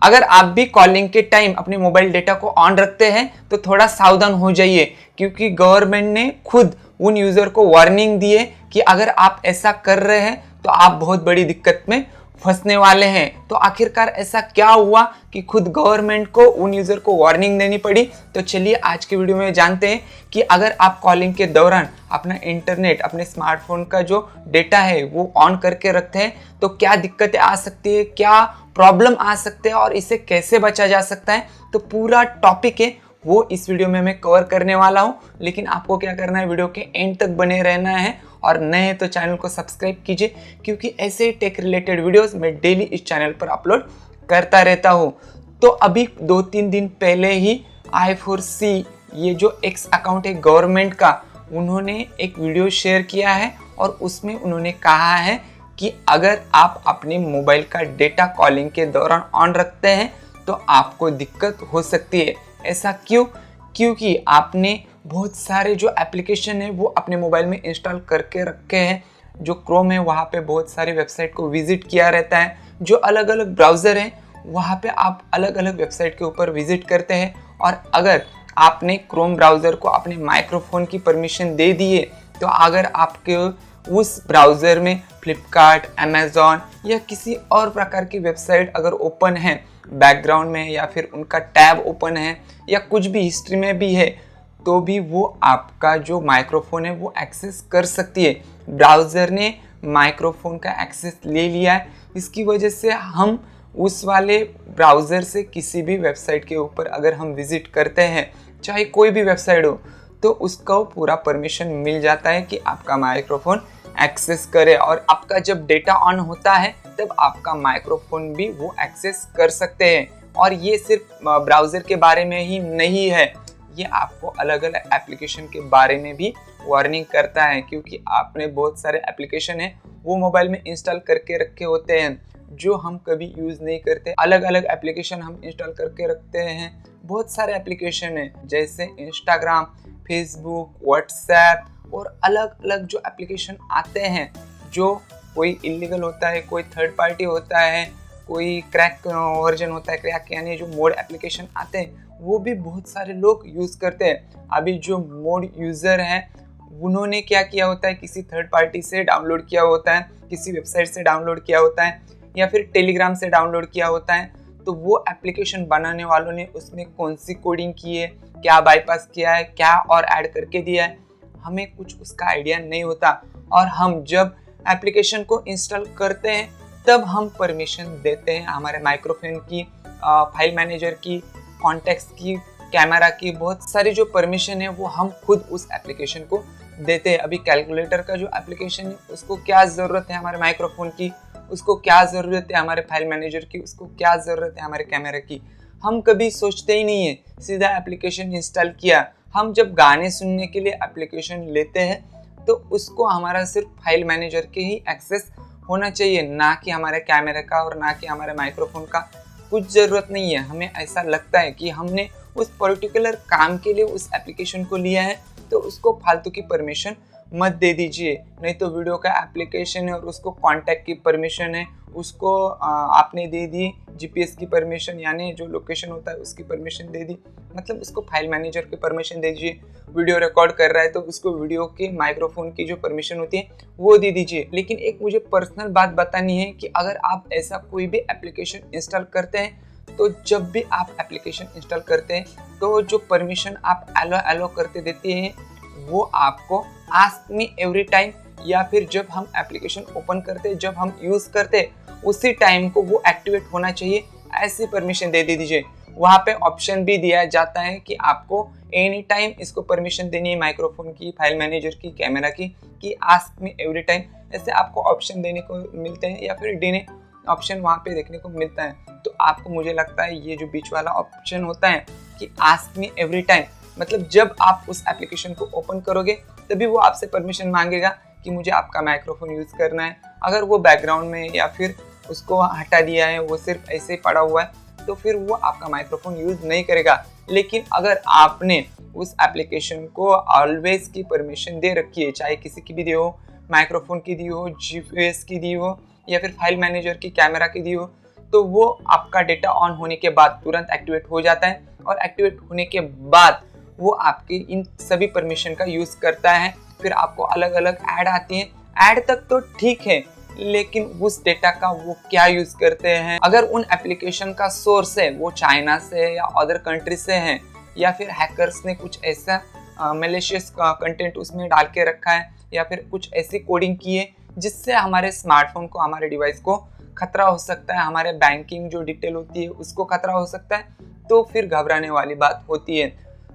अगर आप भी कॉलिंग के टाइम अपने मोबाइल डेटा को ऑन रखते हैं तो थोड़ा सावधान हो जाइए, क्योंकि गवर्नमेंट ने खुद उन यूज़र को वार्निंग दी है कि अगर आप ऐसा कर रहे हैं तो आप बहुत बड़ी दिक्कत में फंसने वाले हैं। तो आखिरकार ऐसा क्या हुआ कि खुद गवर्नमेंट को उन यूज़र को वार्निंग देनी पड़ी? तो चलिए आज के वीडियो में जानते हैं कि अगर आप कॉलिंग के दौरान अपना इंटरनेट, अपने स्मार्टफोन का जो डेटा है वो ऑन करके रखते हैं तो क्या दिक्कतें आ सकती है, क्या प्रॉब्लम आ सकते हैं और इसे कैसे बचा जा सकता है। तो पूरा टॉपिक है वो इस वीडियो में मैं कवर करने वाला हूँ। लेकिन आपको क्या करना है, वीडियो के एंड तक बने रहना है और नए हैं तो चैनल को सब्सक्राइब कीजिए, क्योंकि ऐसे ही टेक रिलेटेड वीडियोस मैं डेली इस चैनल पर अपलोड करता रहता हूँ। तो अभी 2-3 दिन पहले ही I4C ये जो एक्स अकाउंट है गवर्नमेंट का, उन्होंने एक वीडियो शेयर किया है और उसमें उन्होंने कहा है कि अगर आप अपने मोबाइल का डेटा कॉलिंग के दौरान ऑन रखते हैं तो आपको दिक्कत हो सकती है। ऐसा क्यों? क्योंकि आपने बहुत सारे जो एप्लीकेशन है वो अपने मोबाइल में इंस्टॉल करके रखे हैं। जो क्रोम है वहाँ पे बहुत सारी वेबसाइट को विजिट किया रहता है, जो अलग अलग ब्राउज़र हैं वहाँ पे आप अलग अलग वेबसाइट के ऊपर विजिट करते हैं। और अगर आपने क्रोम ब्राउज़र को अपने माइक्रोफोन की परमिशन दे दी है तो अगर आपके उस ब्राउज़र में फ्लिपकार्ट, अमेज़ॉन या किसी और प्रकार की वेबसाइट अगर ओपन है बैकग्राउंड में, या फिर उनका टैब ओपन है या कुछ भी हिस्ट्री में भी है, तो भी वो आपका जो माइक्रोफोन है वो एक्सेस कर सकती है। ब्राउज़र ने माइक्रोफोन का एक्सेस ले लिया है, इसकी वजह से हम उस वाले ब्राउज़र से किसी भी वेबसाइट के ऊपर अगर हम विज़िट करते हैं, चाहे कोई भी वेबसाइट हो, तो उसका पूरा परमिशन मिल जाता है कि आपका माइक्रोफोन एक्सेस करे। और आपका जब डेटा ऑन होता है तब आपका माइक्रोफोन भी वो एक्सेस कर सकते हैं। और ये सिर्फ ब्राउज़र के बारे में ही नहीं है, ये आपको अलग अलग एप्लीकेशन के बारे में भी वार्निंग करता है, क्योंकि आपने बहुत सारे एप्लीकेशन हैं वो मोबाइल में इंस्टॉल करके रखे होते हैं जो हम कभी यूज़ नहीं करते। अलग अलग एप्लीकेशन हम इंस्टॉल करके रखते हैं। बहुत सारे एप्लीकेशन हैं जैसे इंस्टाग्राम, फेसबुक, व्हाट्सएप और अलग अलग जो एप्लीकेशन आते हैं, जो कोई इलीगल होता है, कोई थर्ड पार्टी होता है, कोई क्रैक वर्जन होता है। क्रैक यानी जो मोड एप्लीकेशन आते हैं वो भी बहुत सारे लोग यूज़ करते हैं। अभी जो मोड यूज़र हैं उन्होंने क्या किया होता है, किसी थर्ड पार्टी से डाउनलोड किया होता है, किसी वेबसाइट से डाउनलोड किया होता है या फिर टेलीग्राम से डाउनलोड किया होता है। तो वो एप्लीकेशन बनाने वालों ने उसमें कौन सी कोडिंग की है, क्या बाईपास किया है, क्या और ऐड करके दिया है, हमें कुछ उसका आइडिया नहीं होता। और हम जब एप्लीकेशन को इंस्टॉल करते हैं तब हम परमिशन देते हैं हमारे माइक्रोफोन की, फाइल मैनेजर की, कॉन्टेक्ट्स की, कैमरा की, बहुत सारी जो परमिशन है वो हम खुद उस एप्लीकेशन को देते हैं। अभी कैलकुलेटर का जो एप्लीकेशन है उसको क्या ज़रूरत है हमारे माइक्रोफोन की, उसको क्या ज़रूरत है हमारे फाइल मैनेजर की, उसको क्या ज़रूरत है हमारे कैमरा की, हम कभी सोचते ही नहीं है। सीधा एप्लीकेशन इंस्टॉल किया। हम जब गाने सुनने के लिए एप्लीकेशन लेते हैं तो उसको हमारा सिर्फ फाइल मैनेजर के ही एक्सेस होना चाहिए, ना कि हमारे कैमरे का और ना कि हमारे माइक्रोफोन का। कुछ ज़रूरत नहीं है। हमें ऐसा लगता है कि हमने उस पर्टिकुलर काम के लिए उस एप्लीकेशन को लिया है तो उसको फालतू की परमिशन मत दे दीजिए। नहीं तो वीडियो का एप्लीकेशन है और उसको कॉन्टैक्ट की परमिशन है, उसको आपने दे दी जीपीएस की परमिशन, यानी जो लोकेशन होता है उसकी परमिशन दे दी, मतलब उसको फाइल मैनेजर की परमिशन दे दीजिए। वीडियो रिकॉर्ड कर रहा है तो उसको वीडियो के माइक्रोफोन की जो परमिशन होती है वो दे दीजिए। लेकिन एक मुझे पर्सनल बात बतानी है कि अगर आप ऐसा कोई भी एप्लीकेशन इंस्टॉल करते हैं तो जब भी आप एप्लीकेशन इंस्टॉल करते हैं तो जो परमिशन आप एलो करते देते हैं वो आपको आस्क मी एवरी टाइम, या फिर जब हम एप्लीकेशन ओपन करते, जब हम यूज़ करते उसी टाइम को वो एक्टिवेट होना चाहिए, ऐसी परमिशन दे दीजिए। वहाँ पे ऑप्शन भी दिया जाता है कि आपको एनी टाइम इसको परमिशन देनी है, माइक्रोफोन की, फाइल मैनेजर की, कैमरा की, कि आस्क मी एवरी टाइम। ऐसे आपको ऑप्शन देने को मिलते हैं या फिर डिने ऑप्शन वहाँ पे देखने को मिलता है। तो आपको, मुझे लगता है ये जो बीच वाला ऑप्शन होता है कि आस्क मी एवरी टाइम, मतलब जब आप उस एप्लीकेशन को ओपन करोगे तभी वो आपसे परमिशन मांगेगा कि मुझे आपका माइक्रोफोन यूज़ करना है। अगर वो बैकग्राउंड में या फिर उसको हटा दिया है, वो सिर्फ ऐसे ही पड़ा हुआ है, तो फिर वो आपका माइक्रोफोन यूज़ नहीं करेगा। लेकिन अगर आपने उस एप्लीकेशन को ऑलवेज की परमिशन दे रखी है, चाहे किसी की भी दी हो, माइक्रोफोन की दी हो, जीपीएस की दी हो या फिर फाइल मैनेजर की, कैमरा की दी हो, तो वो आपका डेटा ऑन होने के बाद तुरंत एक्टिवेट हो जाता है और एक्टिवेट होने के बाद वो आपके इन सभी परमिशन का यूज करता है। फिर आपको अलग अलग ऐड आती हैं। ऐड तक तो ठीक है, लेकिन उस डेटा का वो क्या यूज करते हैं, अगर उन एप्लीकेशन का सोर्स है वो चाइना से है या अदर कंट्री से है, या फिर हैकर्स ने कुछ ऐसा मैलिशियस कंटेंट उसमें डाल के रखा है, या फिर कुछ ऐसी कोडिंग की है जिससे हमारे स्मार्टफोन को, हमारे डिवाइस को खतरा हो सकता है, हमारे बैंकिंग जो डिटेल होती है उसको खतरा हो सकता है, तो फिर घबराने वाली बात होती है।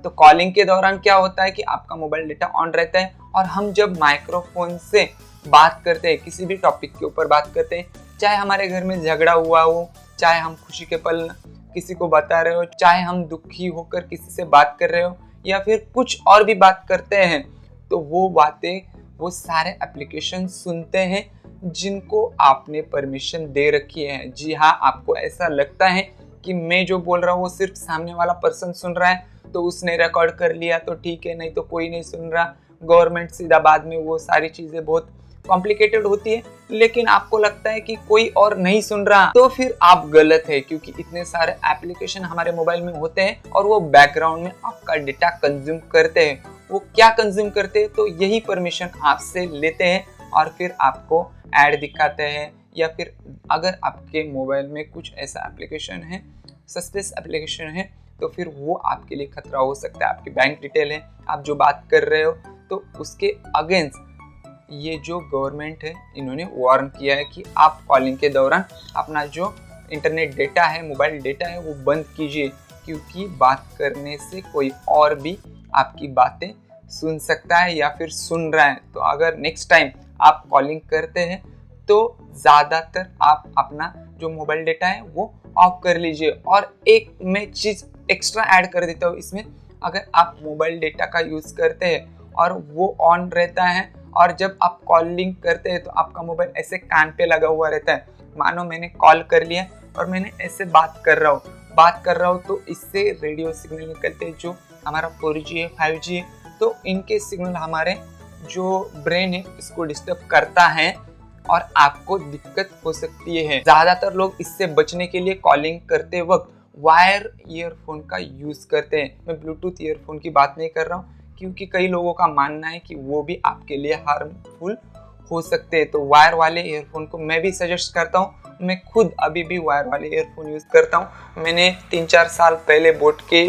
तो कॉलिंग के दौरान क्या होता है कि आपका मोबाइल डेटा ऑन रहता है और हम जब माइक्रोफोन से बात करते हैं, किसी भी टॉपिक के ऊपर बात करते हैं, चाहे हमारे घर में झगड़ा हुआ हो, चाहे हम खुशी के पल किसी को बता रहे हो, चाहे हम दुखी होकर किसी से बात कर रहे हो, या फिर कुछ और भी बात करते हैं, तो वो बातें वो सारे एप्लीकेशन सुनते हैं जिनको आपने परमिशन दे रखी है। जी हाँ, आपको ऐसा लगता है कि मैं जो बोल रहा हूँ वो सिर्फ सामने वाला पर्सन सुन रहा है, तो उसने रिकॉर्ड कर लिया तो ठीक है, नहीं तो कोई नहीं सुन रहा। गवर्नमेंट सीधा बाद में वो सारी चीज़ें बहुत कॉम्प्लिकेटेड होती है, लेकिन आपको लगता है कि कोई और नहीं सुन रहा, तो फिर आप गलत है, क्योंकि इतने सारे एप्लीकेशन हमारे मोबाइल में होते हैं और वो बैकग्राउंड में आपका डेटा कंज्यूम करते हैं। वो क्या कंज्यूम करते हैं, तो यही परमिशन आपसे लेते हैं और फिर आपको ऐड दिखाते हैं, या फिर अगर आपके मोबाइल में कुछ ऐसा एप्लीकेशन है, सस्पिशियस एप्लीकेशन है, तो फिर वो आपके लिए खतरा हो सकता है। आपकी बैंक डिटेल है, आप जो बात कर रहे हो, तो उसके अगेंस्ट ये जो गवर्नमेंट है इन्होंने वार्न किया है कि आप कॉलिंग के दौरान अपना जो इंटरनेट डेटा है, मोबाइल डेटा है, वो बंद कीजिए, क्योंकि बात करने से कोई और भी आपकी बातें सुन सकता है या फिर सुन रहा है। तो अगर नेक्स्ट टाइम आप कॉलिंग करते हैं तो ज़्यादातर आप अपना जो मोबाइल डेटा है वो ऑफ कर लीजिए। और एक मैं चीज़ एक्स्ट्रा ऐड कर देता हूँ इसमें, अगर आप मोबाइल डेटा का यूज़ करते हैं और वो ऑन रहता है और जब आप कॉलिंग करते हैं तो आपका मोबाइल ऐसे कान पे लगा हुआ रहता है, मानो मैंने कॉल कर लिया और मैंने ऐसे बात कर रहा हूँ, तो इससे रेडियो सिग्नल निकलते हैं जो हमारा 4G है, 5G है, तो इनके सिग्नल हमारे जो ब्रेन है इसको डिस्टर्ब करता है और आपको दिक्कत हो सकती है। ज़्यादातर लोग इससे बचने के लिए कॉलिंग करते वक्त वायर ईयरफोन का यूज़ करते हैं। मैं ब्लूटूथ ईयरफोन की बात नहीं कर रहा हूँ, क्योंकि कई लोगों का मानना है कि वो भी आपके लिए हार्मफुल हो सकते हैं। तो वायर वाले ईयरफोन को मैं भी सजेस्ट करता हूँ। मैं खुद अभी भी वायर वाले ईयरफोन यूज़ करता हूँ। मैंने 3-4 साल पहले बोट के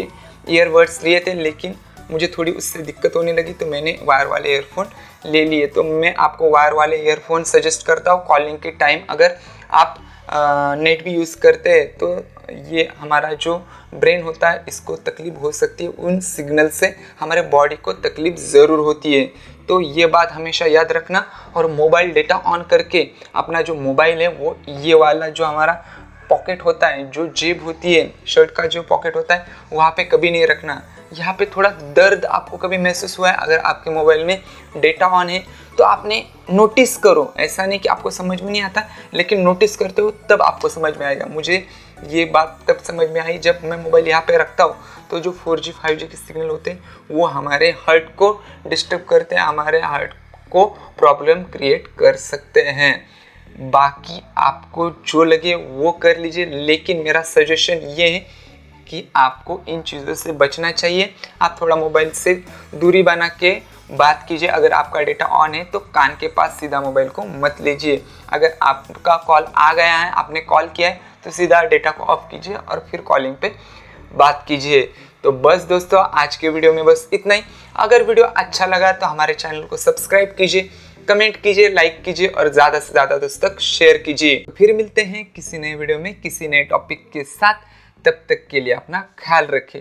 ईयरबड्स लिए थे, लेकिन मुझे थोड़ी उससे दिक्कत होने लगी तो मैंने वायर वाले ईयरफोन ले लिए। तो मैं आपको वायर वाले ईयरफोन सजेस्ट करता हूँ कॉलिंग के टाइम। अगर आप नेट भी यूज़ करते हैं तो ये हमारा जो ब्रेन होता है इसको तकलीफ हो सकती है, उन सिग्नल से हमारे बॉडी को तकलीफ ज़रूर होती है। तो ये बात हमेशा याद रखना। और मोबाइल डेटा ऑन करके अपना जो मोबाइल है वो ये वाला जो हमारा पॉकेट होता है, जो जेब होती है, शर्ट का जो पॉकेट होता है, वहाँ पे कभी नहीं रखना। यहाँ पे थोड़ा दर्द आपको कभी महसूस हुआ है अगर आपके मोबाइल में डेटा ऑन है तो आपने नोटिस करो। ऐसा नहीं कि आपको समझ में नहीं आता, लेकिन नोटिस करते हो तब आपको समझ में आएगा। मुझे ये बात तब समझ में आई जब मैं मोबाइल यहाँ पे रखता हूँ तो जो 4G 5G के सिग्नल होते हैं वो हमारे हार्ट को डिस्टर्ब करते हैं, हमारे हार्ट को प्रॉब्लम क्रिएट कर सकते हैं। बाकी आपको जो लगे वो कर लीजिए, लेकिन मेरा सजेशन ये है कि आपको इन चीज़ों से बचना चाहिए। आप थोड़ा मोबाइल से दूरी बना के बात कीजिए। अगर आपका डेटा ऑन है तो कान के पास सीधा मोबाइल को मत लीजिए। अगर आपका कॉल आ गया है, आपने कॉल किया है, तो सीधा डेटा को ऑफ कीजिए और फिर कॉलिंग पे बात कीजिए। तो बस दोस्तों, आज के वीडियो में बस इतना ही। अगर वीडियो अच्छा लगा तो हमारे चैनल को सब्सक्राइब कीजिए, कमेंट कीजिए, लाइक कीजिए और ज़्यादा से ज़्यादा दोस्तों तक शेयर कीजिए। फिर मिलते हैं किसी नए वीडियो में किसी नए टॉपिक के साथ। तब तक के लिए अपना ख्याल रखें।